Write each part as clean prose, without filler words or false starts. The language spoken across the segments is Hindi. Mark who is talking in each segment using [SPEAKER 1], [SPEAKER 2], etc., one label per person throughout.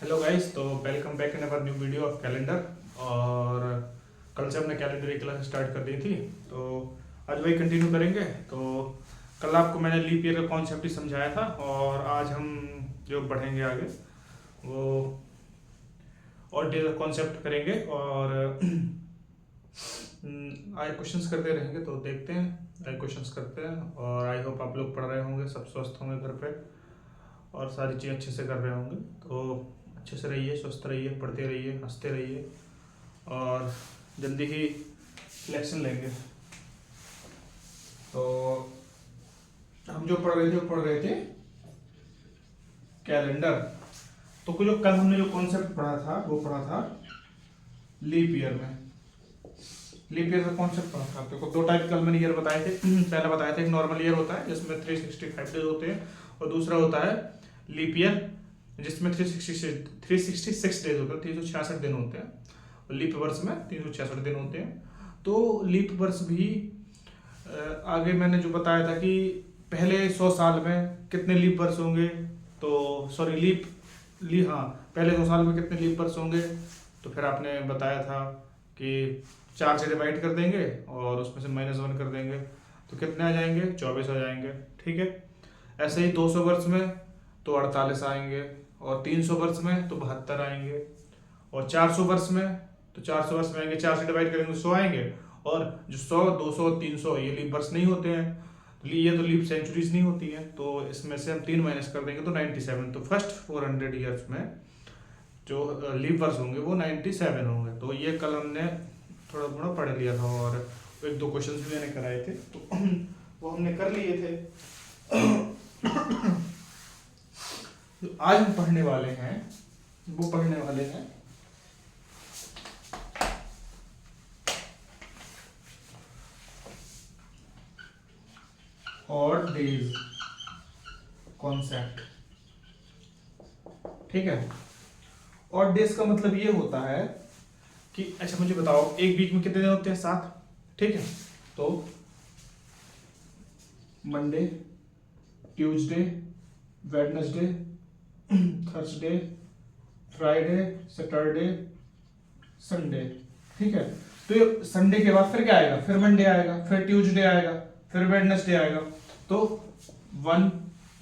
[SPEAKER 1] हेलो गाइस, तो welcome back in our new video of calendar. और कल से हमने कैलेंडर की क्लास स्टार्ट कर दी थी, तो आज वही कंटिन्यू करेंगे। तो कल आपको मैंने लीप ईयर का कॉन्सेप्ट ही समझाया था, और आज हम जो बढ़ेंगे आगे वो और डे का कॉन्सेप्ट करेंगे। और आए क्वेश्चंस करते रहेंगे, तो देखते हैं आए क्वेश्चंस करते हैं। और आई होप आप लोग पढ़ रहे होंगे, सब स्वस्थ होंगे घर पे और सारी चीज़ अच्छे से कर रहे होंगे। तो अच्छे से रहिए, स्वस्थ रहिए, पढ़ते रहिए, हंसते रहिए, और जल्दी ही सिलेक्शन लेंगे। तो हम जो पढ़ रहे थे कैलेंडर। तो कुछ जो कल हमने जो कॉन्सेप्ट पढ़ा था वो पढ़ा था लीप ईयर में। लीप ईयर का कॉन्सेप्ट पढ़ा था। देखो दो टाइप कल मैंने ईयर बताए थे। पहला बताया था एक नॉर्मल ईयर होता है जिसमें 365 डेज होते हैं, और दूसरा होता है लीप ईयर जिसमें 366 डेज होते हैं, 366 दिन होते हैं। और लीप वर्ष में 366 दिन होते हैं। तो लीप वर्ष भी आगे मैंने जो बताया था कि पहले 100 साल में कितने लीप वर्ष होंगे, तो सॉरी हाँ, पहले 100 साल में कितने लीप वर्ष होंगे। तो फिर आपने बताया था कि 4 से डिवाइड कर देंगे और उसमें से -1 कर देंगे, तो कितने आ जाएंगे, 24 आ जाएंगे। ठीक है। ऐसे ही 200 वर्ष में तो 48 आएंगे, और 300 वर्ष में तो 72 आएंगे, और 400 वर्ष में तो 400 वर्ष में आएंगे, 4 से डिवाइड करेंगे तो 100 आएंगे। और जो 100, 200, 300 ये लीप वर्ष नहीं होते हैं, तो ये तो लीप सेंचुरीज नहीं होती है। तो इसमें से हम 3 माइनस कर देंगे तो 97। तो फर्स्ट 400 ईयर्स में जो लीप वर्ष होंगे वो 97 होंगे। तो ये कल हमने थोड़ा थोड़ा पढ़ लिया था, और एक दो क्वेश्चन भी मैंने कराए थे, तो वो हमने कर लिए थे। जो आज हम पढ़ने वाले हैं वो पढ़ने वाले हैं और डेज कॉन्सेप्ट। ठीक है। और डेज का मतलब ये होता है कि अच्छा मुझे बताओ, एक वीक में कितने दिन होते हैं? 7। ठीक है। तो Monday, Tuesday, Wednesday, Thursday, Friday, Saturday, Sunday. ठीक है। तो ये संडे के बाद फिर क्या आएगा? फिर मंडे आएगा, फिर ट्यूसडे आएगा, फिर वेडनेसडे आएगा। तो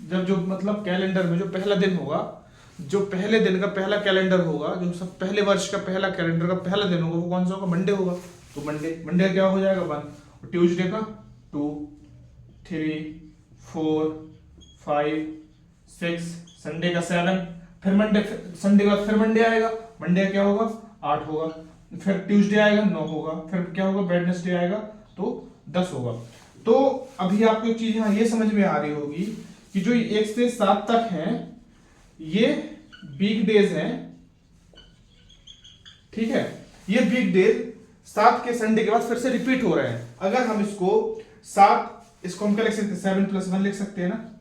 [SPEAKER 1] जब जो मतलब कैलेंडर में जो पहला दिन होगा, जो पहले दिन का पहला कैलेंडर होगा, जो सब पहले वर्ष का पहला कैलेंडर का पहला दिन होगा, वो कौन सा होगा? मंडे होगा। तो मंडे क्या हो जाएगा? 1। और ट्यूसडे का 2, 3, 4, 5, 6, संडे का 7, फिर मंडे, संडे के बाद फिर मंडे आएगा। मंडे क्या होगा? 8 होगा। फिर ट्यूसडे आएगा, 9 होगा। फिर क्या होगा? वेडनेसडे आएगा तो 10 होगा। तो अभी आपको एक चीज यहाँ ये समझ में आ रही होगी कि जो 1 से 7 तक है ये वीक डेज हैं। ठीक है। ये वीक डेज 7 के संडे के बाद फिर से रिपीट हो रहे हैं। अगर हम इसको 7, इसको हम क्या लिख सकते हैं? 7+1 लिख सकते हैं ना।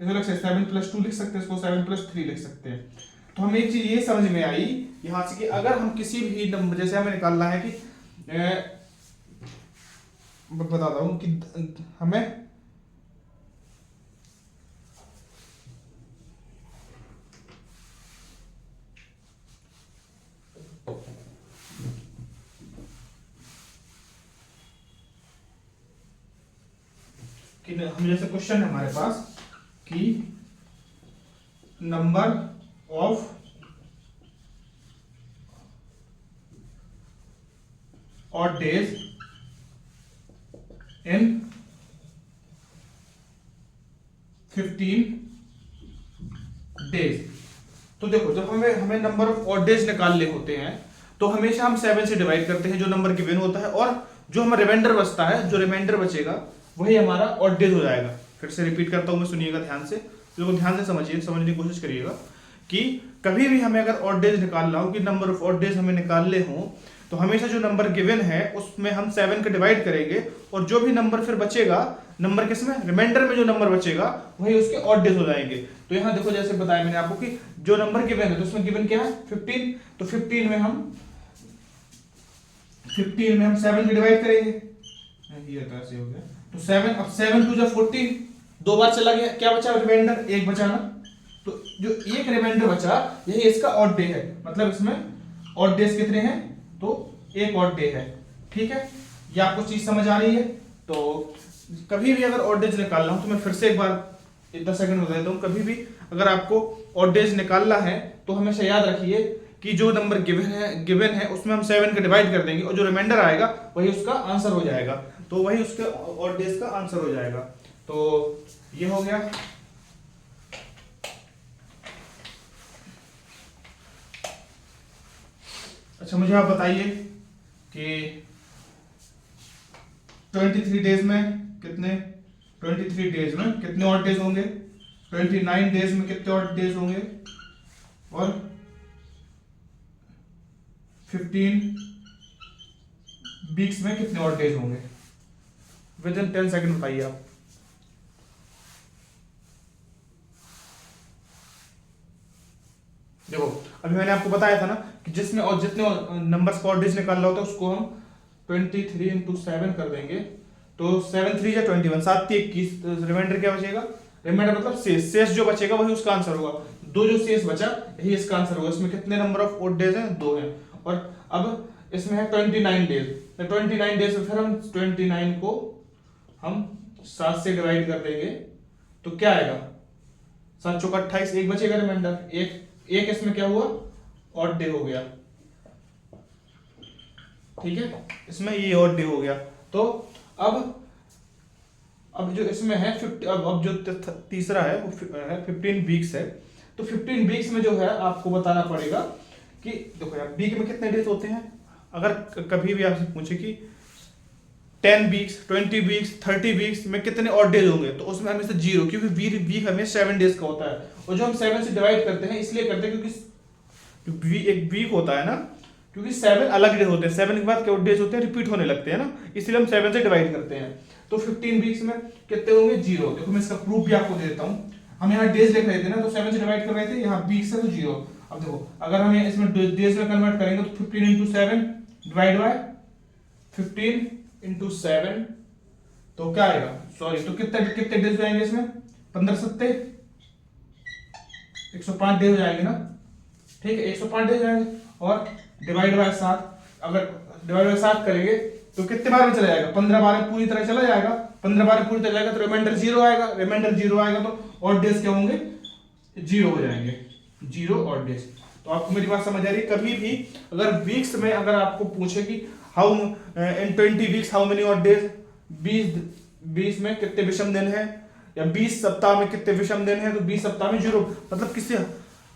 [SPEAKER 1] इसको लिख सकते हैं 7+2 लिख सकते हैं, इसको 7+3 लिख सकते हैं। तो हमें एक चीज ये समझ में आई यहां से कि अगर हम किसी भी नंबर, जैसे हमें निकालना है कि बताता हूं कि हमें हम जैसे क्वेश्चन है हमारे पास कि number of odd days in 15 days। तो देखो, जब हमें नंबर ऑफ ऑड डेज निकालने होते हैं तो हमेशा हम 7 से डिवाइड करते हैं, जो नंबर गिवन होता है, और जो हमारा रिमाइंडर बचता है, जो रिमाइंडर बचेगा वही हमारा ऑड डेज हो जाएगा। फिर से रिपीट करता हूं मैं, सुनिएगा ध्यान से, लोगों ध्यान से समझिए, समझने की कोशिश करिएगा कि कभी भी हमें अगर ऑड डेज निकालना हो, कि नंबर ऑफ ऑड डेज हमें निकालने हो, तो हमेशा जो नंबर गिवन है उसमें हम 7 का डिवाइड करेंगे, और जो भी नंबर फिर बचेगा, नंबर किसमें? रिमाइंडर में जो नंबर बचेगा वही उसके ऑड डेज हो जाएंगे। तो यहाँ देखो, जैसे बताया मैंने आपको कि जो नंबर गिवन है तो उसमें गिवन क्या है? 15। तो 15 में हम 7 का डिवाइड करेंगे, ये तो ऐसे हो गया। तो 7, अब 7 2 जा 14, 2 बार चला गया, क्या बचा? रिमाइंडर 1 बचा ना। तो जो एक रिमाइंडर बचा यही इसका ऑड डे है, मतलब इसमें ऑड डेज कितने हैं, तो एक ऑड डे है। ठीक है, ये आपको चीज समझ आ रही है। तो कभी भी अगर ऑड डेज निकालना हो तो मैं फिर से एक बार 10 सेकंड बता देता हूँ, कभी भी अगर आपको ऑड डेज निकालना है तो हमेशा याद रखिए कि जो नंबर गिवन है उसमें हम 7 का डिवाइड कर देंगे और जो रिमाइंडर आएगा वही उसका आंसर हो जाएगा, तो वही उसके ऑड डेज का आंसर हो जाएगा। तो ये हो गया। अच्छा मुझे आप बताइए कि 23 डेज में कितने 23 डेज में कितने ऑड डेज होंगे, 29 डेज में कितने ऑड डेज होंगे, और 15 वीक्स में कितने ऑड डेज होंगे। विद इन 10 सेकंड बताइए आप। देखो अभी मैंने आपको बताया था ना कि जिसमें और जितने नंबर्स का ऑड डेज निकालना होता है उसको हम 23 इंटू 7 कर देंगे, तो 7 3 या 21, 7 3 21, रिमाइंडर क्या बचेगा, रिमाइंडर मतलब शेष जो बचेगा वही उसका आंसर होगा। दो जो शेष बचा यही इसका आंसर होगा। इसमें कितने नंबर ऑफ ऑड डेज हैं, 2 हैं। और अब इसमें है 29 डेज, तो 29 डेज में फिर हम 29 को हम 7 से डिवाइड कर देंगे तो क्या आएगा, 7 चौका 28, एक बचेगा रिमाइंडर, एक इसमें क्या हुआ, ऑड डे हो गया। ठीक है, इसमें ये ऑड डे हो गया। तो अब जो इसमें है 50, अब जो तीसरा है वो है 15 वीक्स है। तो 15 वीक्स में जो है आपको बताना पड़ेगा कि देखो यार वीक में कितने डेज होते हैं। अगर कभी भी आपसे पूछे कि 10 वीक्स 20 वीक्स 30 वीक्स में कितने ऑड डेज होंगे, तो उसमें हमेशा 0, क्योंकि वीक हमें 7 डेज का होता है। और जो हम 7 से डिवाइड करते हैं इसलिए करते हैं क्योंकि एक वीक होता है ना, क्योंकि 7 अलग डे होते हैं, 7 के बाद क्या डेज होते हैं, रिपीट होने लगते हैं ना, इसलिए हम 7 से डिवाइड करते हैं। तो 15 वीक्स में कितने होंगे, 0। देखो मैं इसका प्रूफ भी आपको दे देता हूँ। हम यहाँ डेज लिख रहे थे ना, तो 7 से डिवाइड कर रहे थे, यहाँ वीक्स है तो 0। अब देखो अगर हम इसमें डेज में कन्वर्ट करेंगे तो 15 इंटू 7 डिवाइड बाय 15 इंटू 7, तो क्या आएगा, सॉरी, तो कितने कितने डेज आएंगे इसमें, 15 सत्ते 105 डेज हो जाएंगे ना। ठीक है, 105 डेज आएंगे और डिवाइड बाय 7, अगर डिवाइड बाय 7 करेंगे तो कितने बार में चला जाएगा, 15 बार में पूरी तरह चला जाएगा। 15 बार में पूरी तरह जाएगा तो रिमाइंडर 0 आएगा, रिमाइंडर 0 आएगा तो ऑड डेज क्या होंगे, 0 हो जाएंगे, 0 ऑड डेज। तो आपको मेरी बात समझ आ रही है। कभी भी अगर वीक्स में अगर आपको पूछे कि how in 20 weeks how many odd days, 20 में कितने विषम दिन है, या 20 सप्ताह में कितने विषम दिन है, तो 20 सप्ताह में 0, मतलब किसी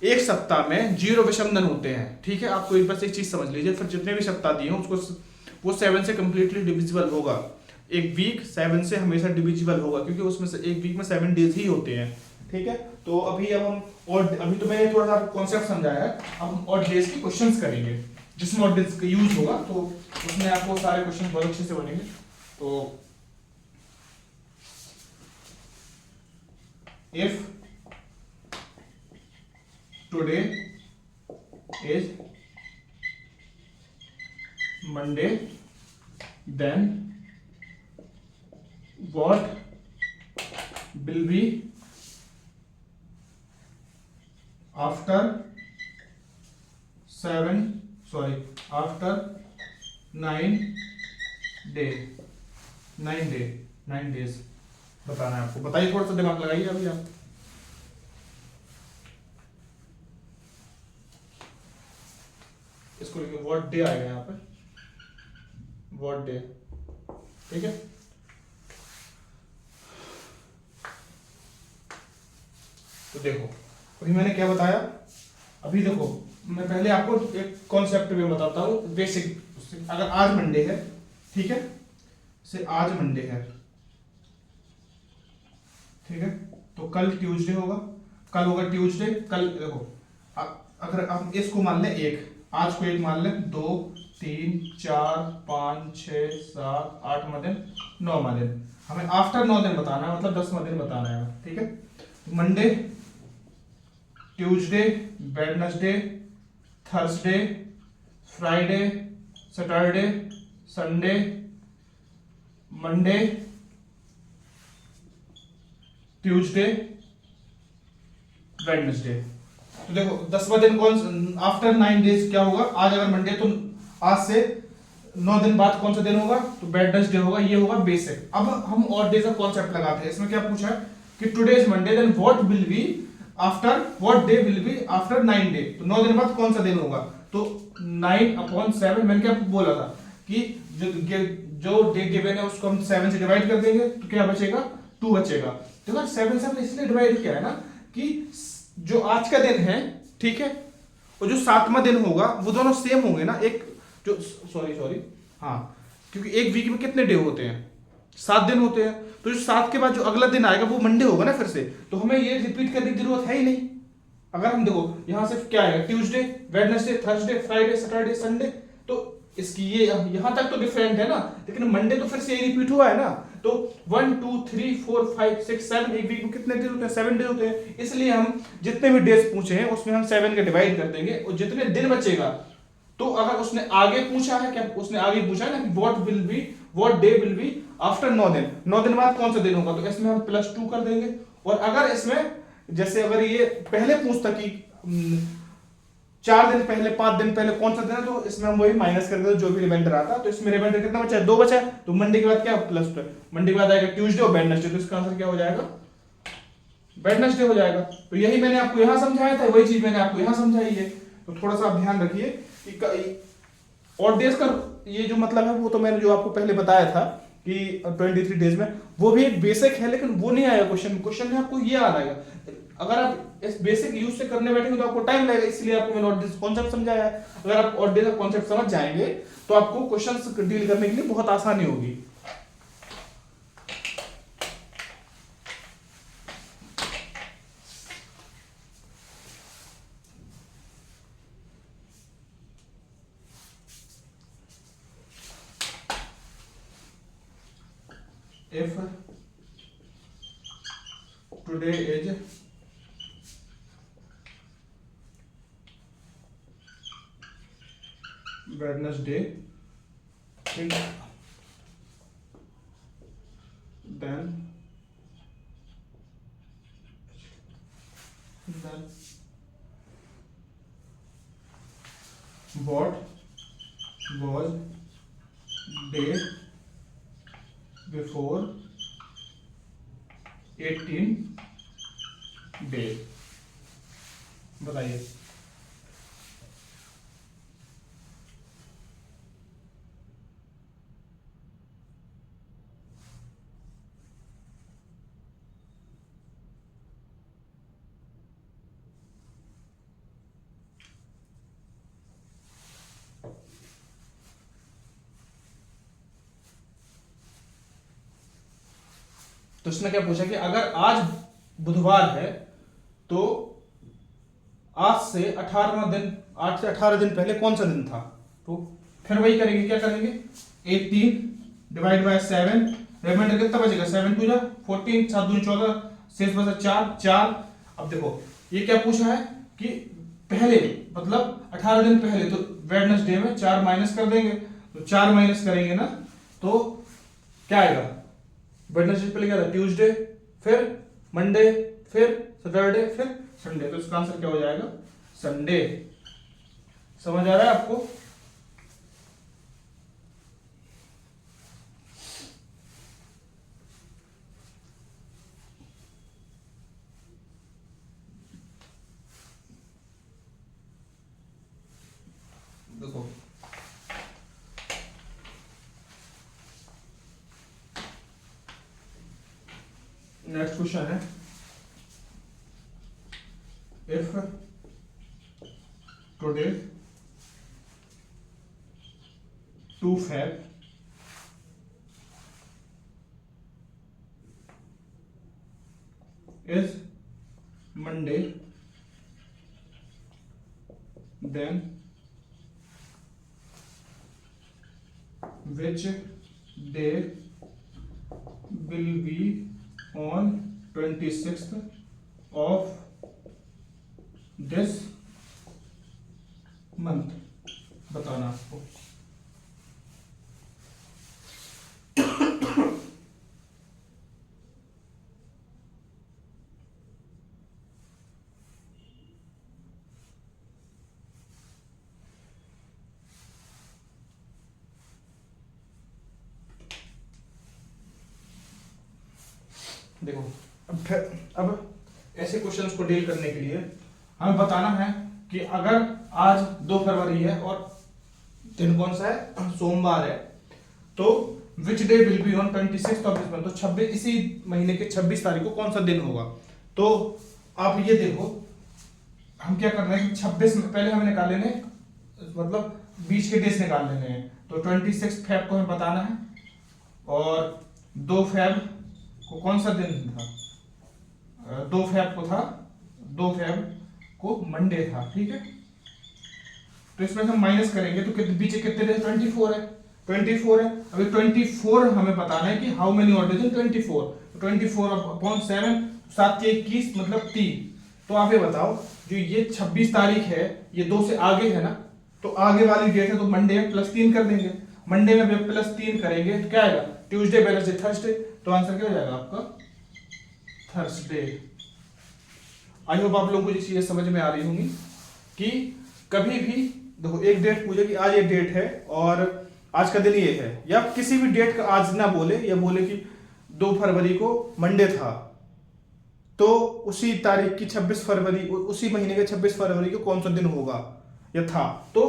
[SPEAKER 1] एक सप्ताह में 0 विषम दिन होते हैं। ठीक है, आपको एक बस एक चीज समझ लीजिए, फिर जितने भी सप्ताह दिए उसको वो 7 से कंप्लीटली डिविजिबल होगा। एक वीक 7 से हमेशा डिविजिबल होगा, क्योंकि उसमें से एक वीक में 7 डेज ही होते हैं। ठीक है, तो अभी अब हम और अभी तो मैंने थोड़ा सा कॉन्सेप्ट समझाया है, अब हम और डेज के क्वेश्चंस करेंगे जिसमें और डेज का यूज होगा, तो उसमें आपको सारे क्वेश्चन बहुत अच्छे से बनेंगे। तो if today is Monday then what will be after 9 days बताना है आपको। बताइए, थोड़ा सा दिमाग लगाइए अभी आप। इसको लिखिए, व्हाट डे आएगा यहाँ पे, व्हाट डे। ठीक है, तो देखो अभी मैंने क्या बताया। अभी देखो मैं पहले आपको एक कॉन्सेप्ट में बताता हूँ बेसिक। अगर आज मंडे है, ठीक है, से आज मंडे है, ठीक है, तो कल ट्यूसडे होगा, कल होगा ट्यूसडे। कल देखो अगर हम इसको मान लें एक, आज को एक मान लें, 2 3 4 5 6 7 8वां दिन, 9वां दिन। हमें आफ्टर 9 दिन बताना है, मतलब 10वां दिन बताना है। ठीक है, Monday, Tuesday, Wednesday, Thursday, Friday, Saturday, Sunday, Monday, Tuesday, Wednesday. तो देखो 10वां दिन कौन, आफ्टर 9 डेज क्या होगा, आज अगर मंडे तो आज से 9 दिन बाद कौन सा दिन होगा, तो वेडनेसडे होगा। ये होगा बेसिक। अब हम और डेज का कॉन्सेप्ट लगाते हैं। इसमें क्या पूछा है कि today is Monday, then what will be after, what day will be after 9 day, तो 9 दिन बाद कौन सा दिन होगा। तो 9/7 मैंने क्या बोला था कि जो डे गिवन है उसको हम 7 से डिवाइड कर देंगे तो क्या बचेगा, 2 बचेगा। देखो 7 से हमने इसलिए डिवाइड किया है ना कि जो आज का दिन है, ठीक है, और जो 7वां दिन होगा वो दोनों सेम होंगे ना। एक जो सॉरी हाँ, क्योंकि एक वीक में कितने डे होते हैं, 7 दिन होते हैं। तो जो 7 के बाद जो अगला दिन आएगा वो मंडे होगा ना फिर से, तो हमें ये रिपीट करने की जरूरत है ही नहीं। अगर हम देखो यहां सिर्फ क्या है, Tuesday, Wednesday, Thursday, Friday, Saturday, Sunday, तो इसकी ये यहां तक तो डिफरेंट है ना, लेकिन मंडे तो फिर से ये रिपीट हुआ है ना। तो 1 2 3 4 5 6 7 एक वीक में कितने डेज होते हैं, 7 डेज होते हैं। इसलिए हम जितने भी डेज पूछे हैं उसमें हम 7 के डिवाइड कर देंगे, और जितने दिन बचेगा, तो अगर उसने आगे पूछा है, क्या उसने आगे पूछा है ना कि what day will be after 9 दिन, 9 दिन बाद कौन सा दिन होगा, तो इसमें हम +2 कर देंगे। और अगर इसमें जैसे अगर ये पहले पूछता कि 4 दिन पहले, 5 दिन पहले कौन सा दिन है, तो इसमें हम वही माइनस कर देते जो भी रिमाइंडर आता। तो इसमें रिमाइंडर कितना बचा है, 2 बचा है। तो मंडे के बाद क्या +2, मंडे के बाद आएगा ट्यूसडे और वेडनेसडे, तो इसका आंसर क्या हो जाएगा, वेडनेसडे हो जाएगा। तो यही मैंने आपको यहां समझाया था, वही चीज मैंने आपको यहां समझाई है। तो थोड़ा सा आप ध्यान रखिए कि और डेज का ये जो मतलब है वो तो मैंने जो आपको पहले बताया था कि 23 डेज में, वो भी एक बेसिक है, लेकिन वो नहीं आएगा क्वेश्चन में आपको ये आ जाएगा। अगर आप इस बेसिक यूज से करने बैठेंगे तो आपको टाइम लगेगा, इसलिए आपको मैंने ऑड डेज कॉन्सेप्ट समझाया है। अगर आप ऑड डेज का कॉन्सेप्ट समझ जाएंगे तो आपको क्वेश्चंस डील करने के लिए बहुत आसानी होगी। If today is Wednesday, then what was day before 18 days, बताइए। तो इसने क्या पूछा कि अगर आज बुधवार है तो आज से 18वां दिन, 8 से 18 दिन पहले कौन सा दिन था। तो फिर वही करेंगे, क्या करेंगे, 18 डिवाइड बाय 7, रिमाइंडर कितना बचेगा, 7 2 14, 7 2 14, शेष बचा 4। अब देखो ये क्या पूछा है कि पहले मतलब 18 दिन पहले, तो वेडनेसडे में 4 माइनस कर देंगे। तो 4 माइनस करेंगे ना तो क्या आएगा, वेडनेसडे पहले क्या था, ट्यूसडे, फिर मंडे, फिर सैटरडे, फिर संडे। तो इसका आंसर क्या हो जाएगा, संडे। समझ आ रहा है आपको। देखो नेक्स्ट क्वेश्चन है, if today 2 Feb is Monday, then which day will be on 26th of this month, बताना आपको। देखो अब ऐसे क्वेश्चंस को डील करने के लिए हमें बताना है कि अगर आज 2 फरवरी है और दिन कौन सा है, सोमवार है, तो which day will be on 26 of this month, तो 26 इसी महीने के 26 तारीख को कौन सा दिन होगा। तो आप ये देखो हम क्या कर रहे हैं कि 26 में पहले हमें निकाल लेने, मतलब बीच के डेज निकाल लेने हैं। तो 26 फेब को हमें बताना है और 2 फेब को कौन सा दिन था, 2 फेब को था, 2 फेब को मंडे था, ठीक है। तो इसमें हम माइनस करेंगे तो कितने पीछे कितने डेज, 24 है, 24 है। अभी 24 हमें बताना है कि how many odd days in 24, 24 upon 7, 7 के 21 मतलब 3। तो आप ये बताओ जो ये 26 तारीख है ये 2 से आगे है ना, तो आगे वाली डेट है तो मंडे में +3 कर देंगे, मंडे में +3 करेंगे तो क्या आएगा, ट्यूसडे, वेडनेसडे, थर्सडे, तो आंसर क्या हो जाएगा आपका थर्सडे। आई होप आप लोगों को ये चीजें समझ में आ रही होंगी कि कभी भी देखो एक डेट पूछे कि आज ये डेट है और आज का दिन ये है, या किसी भी डेट का आज ना बोले, या बोले कि 2 फरवरी को मंडे था, तो उसी तारीख की 26 फरवरी, उसी महीने के 26 फरवरी को कौन सा दिन होगा या था, तो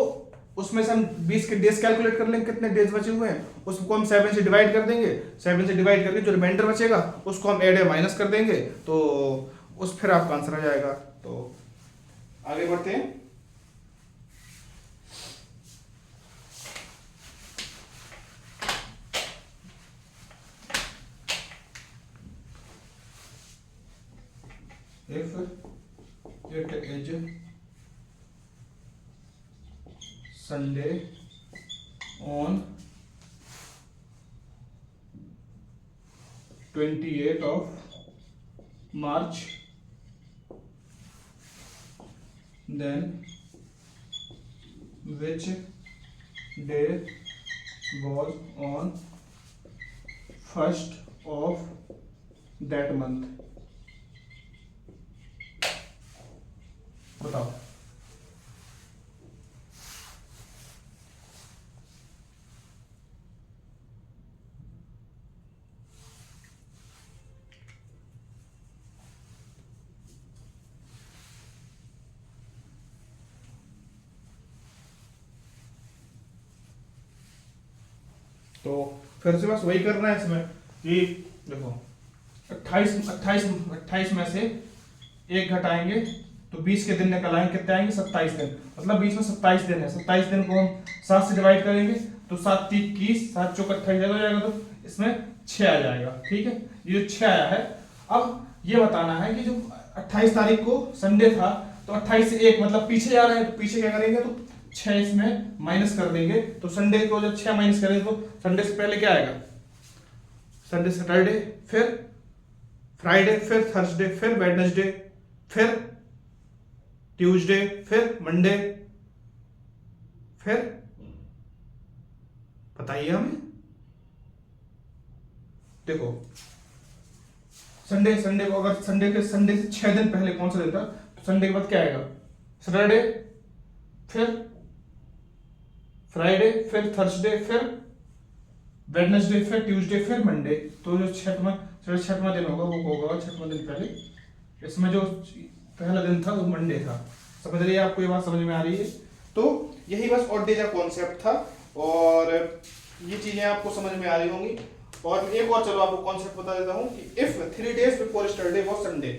[SPEAKER 1] उसमें से हम 20 के डेज कैलकुलेट कर लेंगे, कितने डेज बचे हुए हैं, उसको हम 7 से डिवाइड कर देंगे, 7 से डिवाइड करके जो रिमाइंडर बचेगा उसको हम ऐड या माइनस कर देंगे, तो उस फिर आपका आंसर आ जाएगा। तो आगे बढ़ते हैं। If it is Sunday on 28th of March, then which day was on 1st of that month? बताओ। तो फिर से बस वही करना है इसमें कि देखो 28 में से 1 घटाएंगे तो 20 के दिन निकल आएंगे, कितने आएंगे 27 दिन, मतलब बीच में 27 दिन है, 27 दिन को हम 7 से डिवाइड करेंगे तो 7 3 21, 7 चौक 28 हो जाएगा, तो इसमें 6 आ जाएगा, ठीक है। ये जो 6 आया है, अब ये बताना है कि जो 28 तारीख को संडे था तो 28 से 1 मतलब पीछे जा रहे हैं, तो पीछे क्या करेंगे, तो 6 इसमें माइनस कर देंगे, तो संडे को जब 6 माइनस करेंगे तो संडे से पहले क्या आएगा, संडे, सैटरडे, फिर फ्राइडे, फिर थर्सडे, फिर वेडनेसडे, फिर ट्यूसडे, फिर मंडे, फिर बताइए हमें। देखो संडे को अगर संडे से 6 दिन पहले कौन सा दिन था, तो संडे के बाद क्या आएगा, सैटरडे, फिर फ्राइडे, फिर थर्सडे, फिर वेडनेसडे, फिर ट्यूसडे, फिर मंडे, तो जो छठवां दिन होगा वो होगा 6वां दिन पहले, इसमें जो पहला दिन था वो मंडे था। समझ रही है आपको, ये बात समझ में आ रही है। तो यही बस ऑड डेज का कॉन्सेप्ट था और ये चीजें आपको समझ में आ रही होंगी। और एक और चलो आपको कॉन्सेप्ट बता देता हूं कि if 3 days before yesterday was Sunday,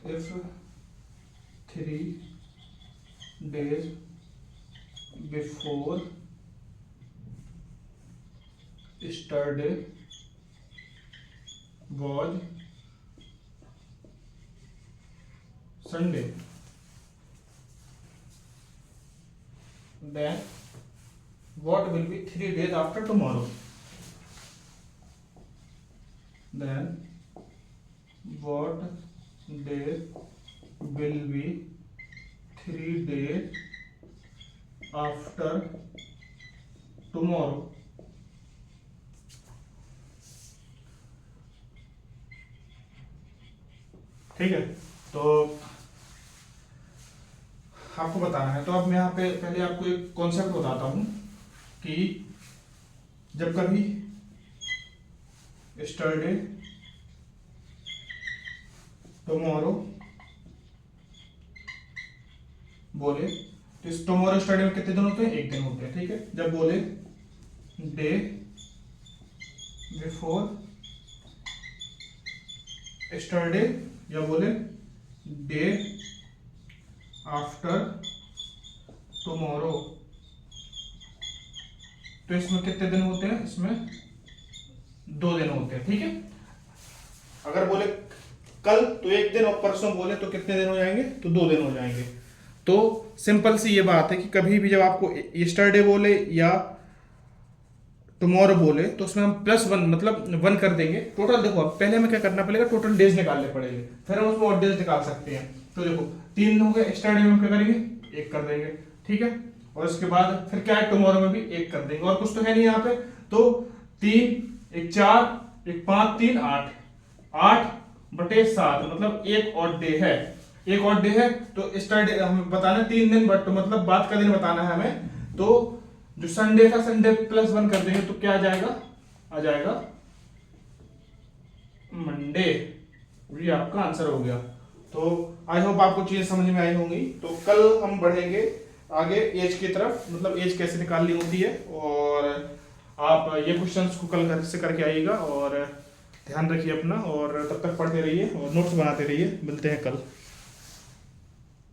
[SPEAKER 1] if 3 days before yesterday was Sunday, then what will be 3 days after tomorrow? Then what day will be 3 days after tomorrow? ठीक है, तो आपको बताना है। तो अब मैं यहाँ पे पहले आपको एक कॉन्सेप्ट बताता हूँ कि जब कभी यस्टरडे, टुमारो बोले तो इस टुमारो यस्टरडे में कितने दिन होते हैं? एक दिन होते हैं, ठीक है। जब बोले डे बिफोर यस्टरडे या बोले डे आफ्टर टुमारो, तो इसमें कितने दिन होते हैं? इसमें 2 दिन होते हैं, ठीक है। अगर बोले कल तो 1 दिन और परसों बोले तो कितने दिन हो जाएंगे? तो 2 दिन हो जाएंगे। तो सिंपल सी ये बात है कि कभी भी जब आपको यस्टरडे बोले या टुमारो बोले तो उसमें हम +1 मतलब 1 कर देंगे। टोटल देखो, अब पहले हमें क्या करना पड़ेगा? टोटल डेज निकालने पड़ेंगे, फिर हम उसमें और डेज निकाल सकते हैं। तो देखो 3 हो गए, यस्टरडे में हम क्या करेंगे? 1 कर देंगे, ठीक है। और उसके बाद फिर क्या है? टुमारो में भी 1 कर देंगे, और कुछ तो है नहीं यहाँ पे। तो 3 1 4 1 5 3 8 8/7 मतलब एक और डे है, एक और डे है। तो यस्टरडे हमें बताना 3 दिन, बट मतलब बाद का दिन बताना है हमें। तो जो संडे था, संडे +1 कर देंगे तो क्या आ जाएगा? आ जाएगा मंडे। ये आपका आंसर हो गया। तो आई होप आपको चीजें समझ में आई होंगी। तो कल हम बढ़ेंगे आगे एज की तरफ, मतलब एज कैसे निकालनी होती है, और आप ये क्वेश्चंस को कल घर से करके आइएगा। और ध्यान रखिए अपना, और तब तक पढ़ते रहिए और नोट्स बनाते रहिए। मिलते हैं कल।